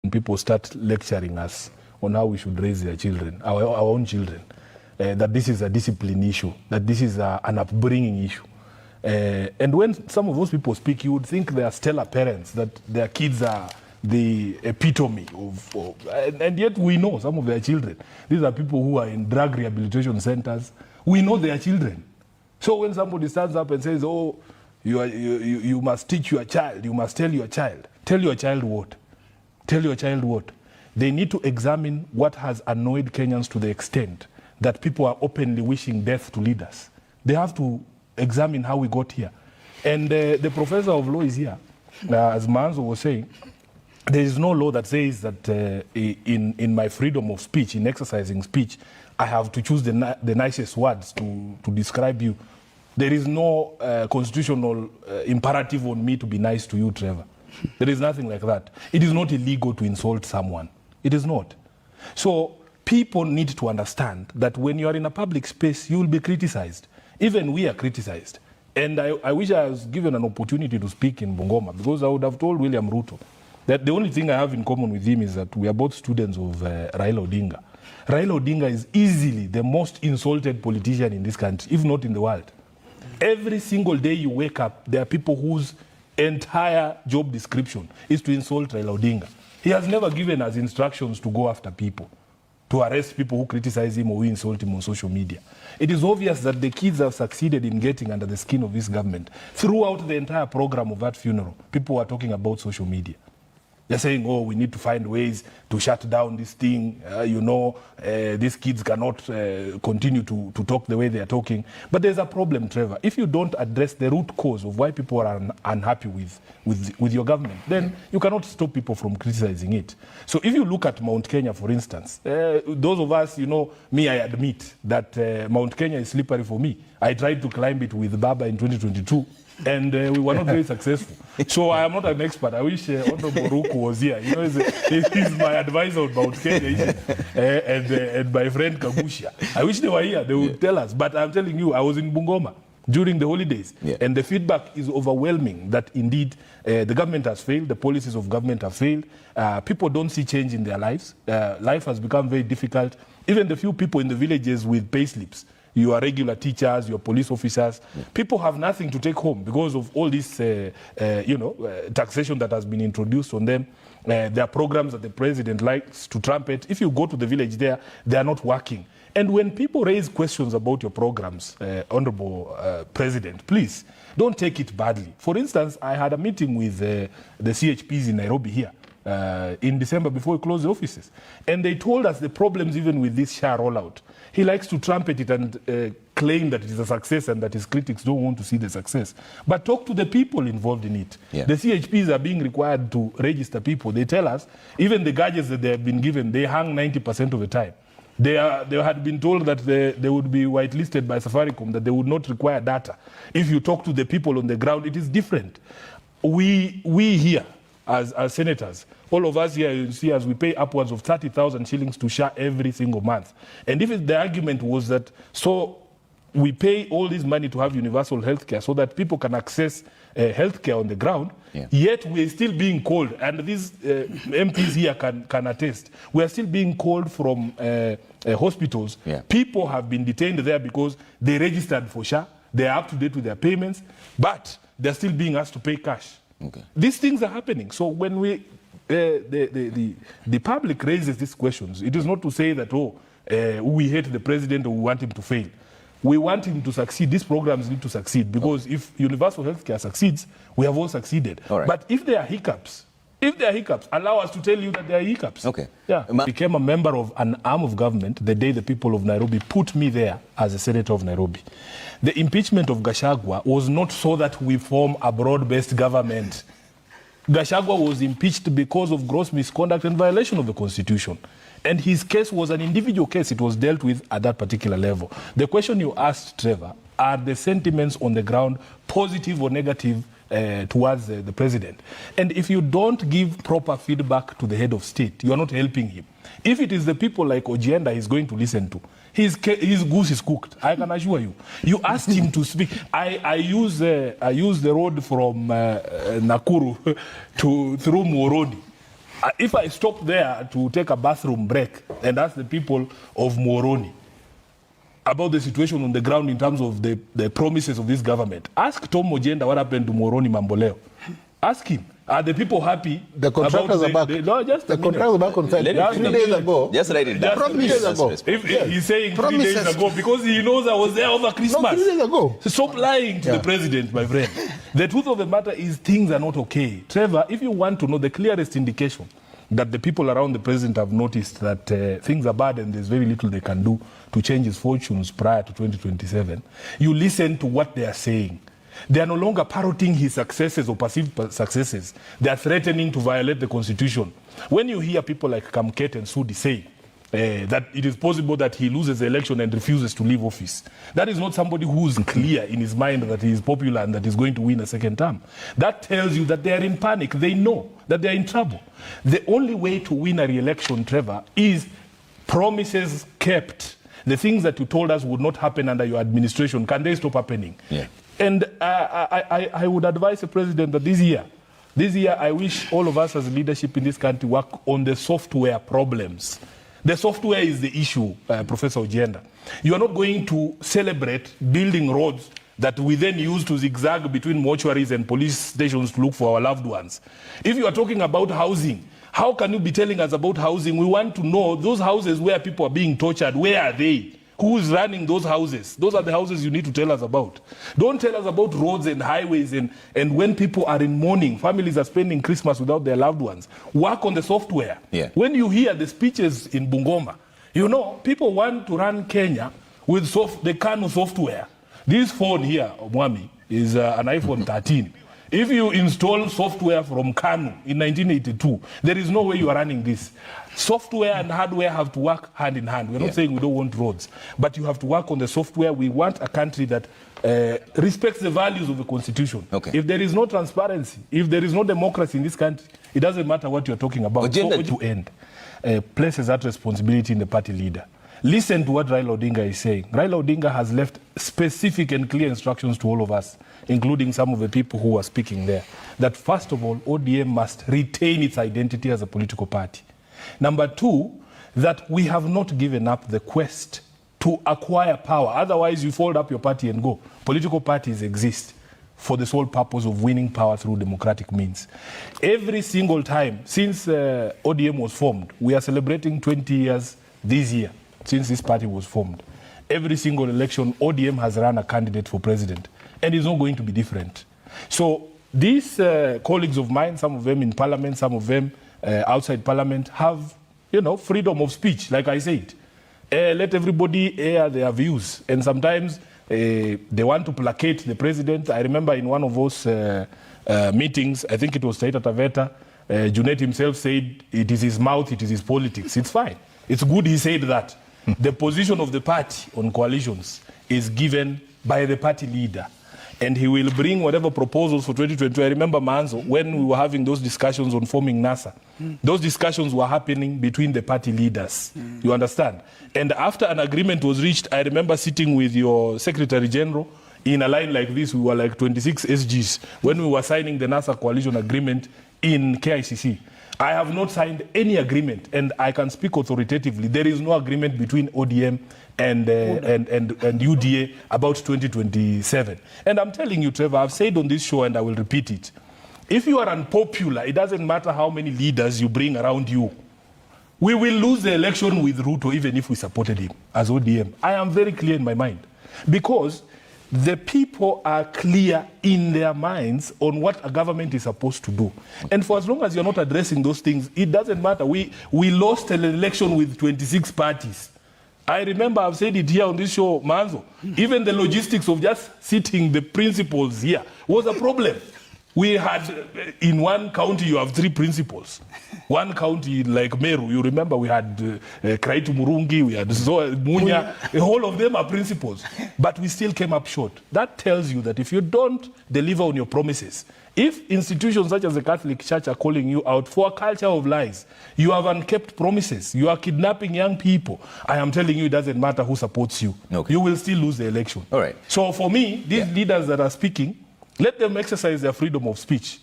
people start lecturing us on how we should raise their children, our own children, that this is a discipline issue, that this is an upbringing issue. And when some of those people speak, you would think they are stellar parents, that their kids are the epitome of and yet we know some of their children. These are people who are in drug rehabilitation centers. We know their children. So when somebody stands up and says, oh, you must teach your child, you must tell your child what? Tell your child what? They need to examine what has annoyed Kenyans to the extent that people are openly wishing death to leaders. They have to examine how we got here. And the professor of law is here. As Manzo was saying, there is no law that says that in my freedom of speech, in exercising speech, I have to choose the nicest words to describe you. There is no constitutional imperative on me to be nice to you, Trevor. There is nothing like that. It is not illegal to insult someone. It is not. So people need to understand that when you are in a public space, you will be criticized. Even we are criticized. And I wish I was given an opportunity to speak in Bungoma, because I would have told William Ruto that the only thing I have in common with him is that we are both students of Raila Odinga. Raila Odinga is easily the most insulted politician in this country, if not in the world. Every single day you wake up, there are people whose entire job description is to insult Raila Odinga. He has never given us instructions to go after people, to arrest people who criticize him or who insult him on social media. It is obvious that the kids have succeeded in getting under the skin of this government. Throughout the entire program of that funeral, people were talking about social media. They're saying, oh, we need to find ways to shut down this thing. These kids cannot continue to talk the way they are talking. But there's a problem, Trevor. If you don't address the root cause of why people are unhappy with your government, then you cannot stop people from criticizing it. So if you look at Mount Kenya, for instance, those of us, me, I admit that Mount Kenya is slippery for me. I tried to climb it with Baba in 2022. And we were not very successful. So I am not an expert. I wish Honorable Ruku was here. He's my advisor on Mount Kenya, and my friend Kagushia. I wish they were here. They would tell us. But I'm telling you, I was in Bungoma during the holidays. Yeah. And the feedback is overwhelming that indeed the government has failed. The policies of government have failed. People don't see change in their lives. Life has become very difficult. Even the few people in the villages with pay slips, your regular teachers, your police officers, people have nothing to take home because of all this, taxation that has been introduced on them. There are programs that the president likes to trumpet. If you go to the village there, they are not working. And when people raise questions about your programs, Honorable President, please don't take it badly. For instance, I had a meeting with the CHPs in Nairobi here in December before we closed the offices. And they told us the problems even with this SHA rollout. He likes to trumpet it and claim that it is a success and that his critics don't want to see the success. But talk to the people involved in it. Yeah. The CHPs are being required to register people. They tell us, even the gadgets that they have been given, they hang 90% of the time. They had been told that they would be whitelisted by Safaricom, that they would not require data. If you talk to the people on the ground, it is different. We here, as senators, all of us here, you see, as we pay upwards of 30,000 shillings to SHA every single month. And if the argument was that, so we pay all this money to have universal health care so that people can access health care on the ground, yet we're still being called, and these MPs here can attest, we are still being called from hospitals. Yeah. People have been detained there because they registered for SHA, they are up to date with their payments, but they're still being asked to pay cash. Okay. These things are happening. So when the public raises these questions, it is not to say that, we hate the president or we want him to fail. We want him to succeed. These programs need to succeed because if universal healthcare succeeds, we have all succeeded. All right. But if there are hiccups, allow us to tell you that there are hiccups. Okay. Yeah. I became a member of an arm of government the day the people of Nairobi put me there as a senator of Nairobi. The impeachment of Gachagua was not so that we form a broad-based government. Gachagua was impeached because of gross misconduct and violation of the Constitution. And his case was an individual case. It was dealt with at that particular level. The question you asked, Trevor, are the sentiments on the ground positive or negative towards the president? And if you don't give proper feedback to the head of state, you are not helping him. If it is the people like Ojienda he's going to listen to, his goose is cooked, I can assure you. You asked him to speak. I use the road from Nakuru through Moroni. If I stop there to take a bathroom break and ask the people of Moroni about the situation on the ground in terms of the promises of this government, ask Tom Mojenda what happened to Moroni Mamboleo. Ask him. Are the people happy? The contractors are back. No, just the contractors are back on site. 3 days ago. Just write it down. 3 days ago. He's saying 3 days ago because he knows I was there over Christmas. No, 3 days ago. Stop lying to the president, my friend. The truth of the matter is things are not okay. Trevor, if you want to know the clearest indication that the people around the president have noticed that things are bad and there's very little they can do to change his fortunes prior to 2027, you listen to what they are saying. They are no longer parroting his successes or perceived successes. They are threatening to violate the constitution. When you hear people like Kamket and Sudi say that it is possible that he loses the election and refuses to leave office, that is not somebody who is clear in his mind that he is popular and that he's going to win a second term. That tells you that they are in panic. They know that they are in trouble. The only way to win a re-election, Trevor, is promises kept. The things that you told us would not happen under your administration, can they stop happening? Yeah. And I would advise the president that this year, I wish all of us as leadership in this country work on the software problems. The software is the issue, Professor Ojenda. You are not going to celebrate building roads that we then use to zigzag between mortuaries and police stations to look for our loved ones. If you are talking about housing, how can you be telling us about housing? We want to know those houses where people are being tortured, where are they? Who is running those houses? Those are the houses you need to tell us about. Don't tell us about roads and highways and when people are in mourning, families are spending Christmas without their loved ones. Work on the software. Yeah. When you hear the speeches in Bungoma, you know, people want to run Kenya with the Kanu software. This phone here, Mwami, is an iPhone 13. If you install software from Kanu in 1982, there is no way you are running this. Software and hardware have to work hand in hand. We're not saying we don't want roads, but you have to work on the software. We want a country that respects the values of the Constitution. Okay. If there is no transparency, if there is no democracy in this country, it doesn't matter what you're talking about. So to end, places that responsibility in the party leader. Listen to what Raila Odinga is saying. Raila Odinga has left specific and clear instructions to all of us, including some of the people who are speaking there, that first of all, ODM must retain its identity as a political party. Number two, that we have not given up the quest to acquire power. Otherwise, you fold up your party and go. Political parties exist for the sole purpose of winning power through democratic means. Every single time since ODM was formed, we are celebrating 20 years this year since this party was formed. Every single election, ODM has run a candidate for president, and it's not going to be different. So these colleagues of mine, some of them in parliament, some of them outside parliament, have, you know, freedom of speech, like I said. Let everybody air their views. And sometimes they want to placate the president. I remember in one of those meetings, I think it was Taita Taveta, Junet himself said, it is his mouth, it is his politics. It's fine. It's good he said that. The position of the party on coalitions is given by the party leader. And he will bring whatever proposals for 2022. I remember, Manzo, when we were having those discussions on forming NASA, those discussions were happening between the party leaders. You understand? And after an agreement was reached, I remember sitting with your Secretary General in a line like this. We were like 26 SGs when we were signing the NASA coalition agreement in KICC. I have not signed any agreement, and I can speak authoritatively. There is no agreement between ODM and UDA about 2027. And I'm telling you, Trevor, I've said on this show, and I will repeat it. If you are unpopular, it doesn't matter how many leaders you bring around you. We will lose the election with Ruto, even if we supported him as ODM. I am very clear in my mind, because the people are clear in their minds on what a government is supposed to do. And for as long as you're not addressing those things, it doesn't matter. We lost an election with 26 parties. I remember I've said it here on this show, Manzo. Even the logistics of just sitting the principals here was a problem. We had, in one county, you have 3 principals. One county, like Meru, you remember we had Kraitu Murungi, we had Munya. All of them are principals. But we still came up short. That tells you that if you don't deliver on your promises, if institutions such as the Catholic Church are calling you out for a culture of lies, you have unkept promises, you are kidnapping young people, I am telling you, it doesn't matter who supports you. Okay. You will still lose the election. All right. So for me, these leaders that are speaking, let them exercise their freedom of speech.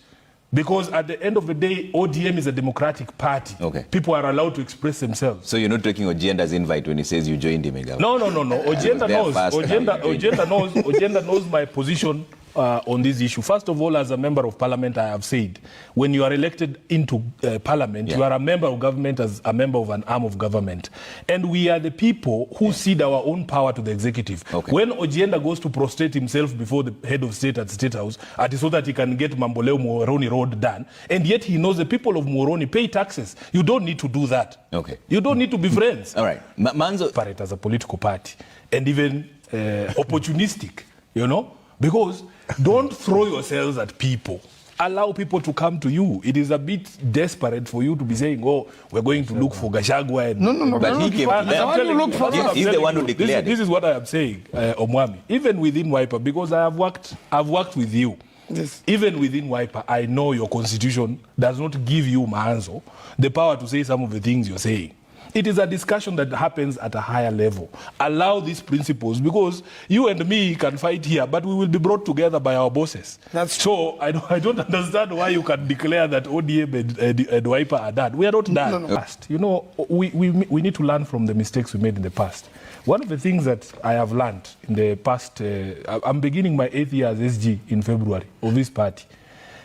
Because at the end of the day, ODM is a democratic party. Okay. People are allowed to express themselves. So you're not taking Ojienda's invite when he says you joined him again? No. Ojienda knows. Ojienda knows my position on this issue. First of all, as a member of parliament, I have said, when you are elected into parliament, you are a member of government as a member of an arm of government. And we are the people who cede our own power to the executive. Okay. When Ojienda goes to prostrate himself before the head of state at State House, so that he can get Mamboleo Muhoroni Road done, and yet he knows the people of Muhoroni pay taxes. You don't need to do that. Okay. You don't need to be friends. All right. Manzo... As a political party, and even opportunistic, you know? Because don't throw yourselves at people. Allow people to come to you. It is a bit desperate for you to be saying, oh, we're going to look for Gachagua. No. But he came to he's the one who declared this is what I am saying, Omwami. Even within Wiper, because I've worked with you. Yes. Even within Wiper, I know your constitution does not give you, Maanzo, the power to say some of the things you're saying. It is a discussion that happens at a higher level. Allow these principles, because you and me can fight here, but we will be brought together by our bosses. So I don't understand why you can declare that ODM and Wiper are done. We are not done. No. You know, we need to learn from the mistakes we made in the past. One of the things that I have learned in the past, I'm beginning my 8th year as SG in February of this party.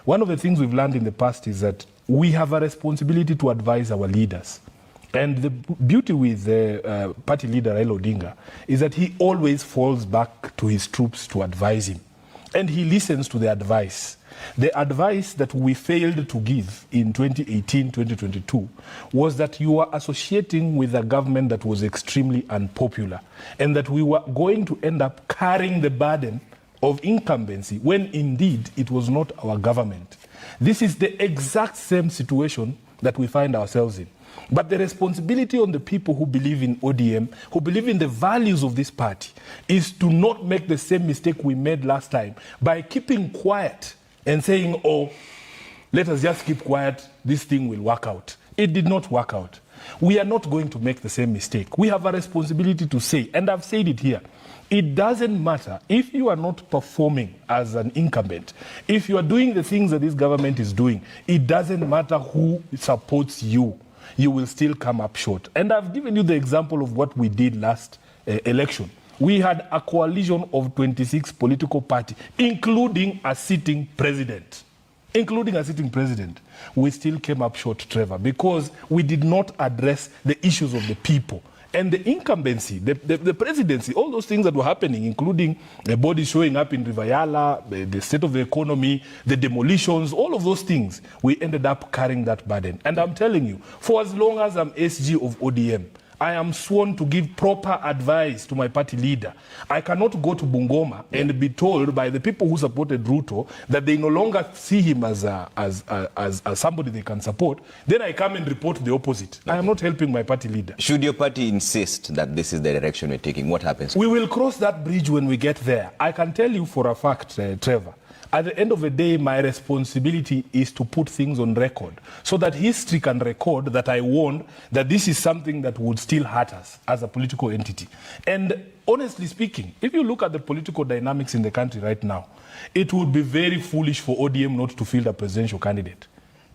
One of the things we've learned in the past is that we have a responsibility to advise our leaders. And the beauty with the party leader, Raila Odinga, is that he always falls back to his troops to advise him. And he listens to the advice. The advice that we failed to give in 2018-2022 was that you were associating with a government that was extremely unpopular, and that we were going to end up carrying the burden of incumbency when indeed it was not our government. This is the exact same situation that we find ourselves in. But the responsibility on the people who believe in ODM, who believe in the values of this party, is to not make the same mistake we made last time by keeping quiet and saying, oh, let us just keep quiet, this thing will work out. It did not work out. We are not going to make the same mistake. We have a responsibility to say, and I've said it here, it doesn't matter if you are not performing as an incumbent, if you are doing the things that this government is doing, it doesn't matter who supports you. You will still come up short. And I've given you the example of what we did last election. We had a coalition of 26 political parties, including a sitting president. We still came up short, Trevor, because we did not address the issues of the people. And the incumbency, the presidency, all those things that were happening, including the bodies showing up in Rivayala, the state of the economy, the demolitions, all of those things, we ended up carrying that burden. And I'm telling you, for as long as I'm SG of ODM, I am sworn to give proper advice to my party leader. I cannot go to Bungoma and be told by the people who supported Ruto that they no longer see him as somebody they can support. Then I come and report the opposite. I am not helping my party leader. Should your party insist that this is the direction we're taking, what happens? We will cross that bridge when we get there. I can tell you for a fact, Trevor, at the end of the day, my responsibility is to put things on record so that history can record that I warned that this is something that would still hurt us as a political entity. And honestly speaking, if you look at the political dynamics in the country right now, it would be very foolish for ODM not to field a presidential candidate.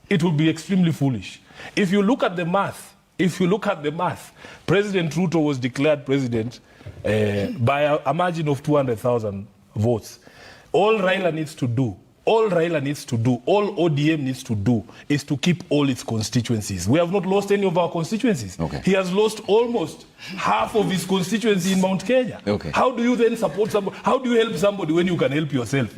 It would be extremely foolish. If you look at the math, President Ruto was declared president by a margin of 200,000 votes. All Raila needs to do, all ODM needs to do is to keep all its constituencies. We have not lost any of our constituencies. Okay. He has lost almost half of his constituency in Mount Kenya. Okay. How do you then support somebody? How do you help somebody when you can help yourself?